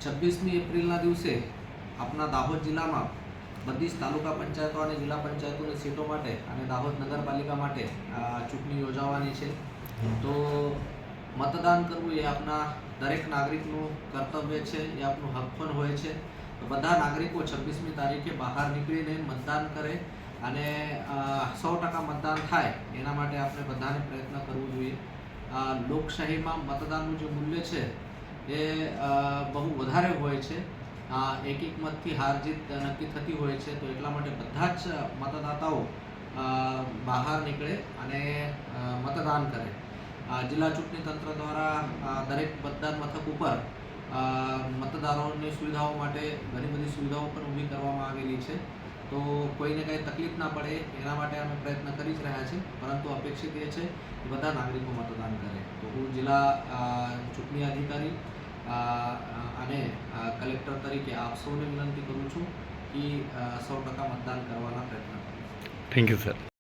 26મી એપ્રિલના દિવસે આપણા દાહોદ જિલ્લામાં બધી જ તાલુકા પંચાયતો અને જિલ્લા પંચાયતોની સીટો માટે અને દાહોદ નગરપાલિકા માટે ચૂંટણી યોજાવાની છે. તો મતદાન કરવું એ આપણા દરેક નાગરિકનું કર્તવ્ય છે, એ આપનું હક પણ હોય છે. તો બધા નાગરિકો 26મી તારીખે બહાર નીકળીને મતદાન કરે અને 100% મતદાન થાય એના માટે આપણે બધાને પ્રયત્ન કરવો જોઈએ. લોકશાહીમાં મતદાનનું જે મૂલ્ય છે એ બહુ વધારે હોય છે. એક મતથી હાર જીત નક્કી થતી હોય છે. તો એટલા માટે બધા જ મતદાતાઓ બહાર નીકળે અને મતદાન કરે. જિલ્લા ચૂંટણી તંત્ર દ્વારા દરેક મતદાન મથક ઉપર મતદારોની સુવિધાઓ માટે ઘણી બધી સુવિધાઓ પણ ઊભી કરવામાં આવેલી છે. તો કોઈને કંઈ તકલીફ ના પડે એના માટે અમે પ્રયત્ન કરી જ રહ્યા છીએ. પરંતુ અપેક્ષિત એ છે કે બધા નાગરિકો મતદાન કરે. તો હું જિલ્લા ચૂંટણી અધિકારી અને કલેક્ટર તરીકે આપ સૌને વિનંતી કરું છું કે 100% મતદાન કરવાના પ્રયત્ન કરો. Thank you sir.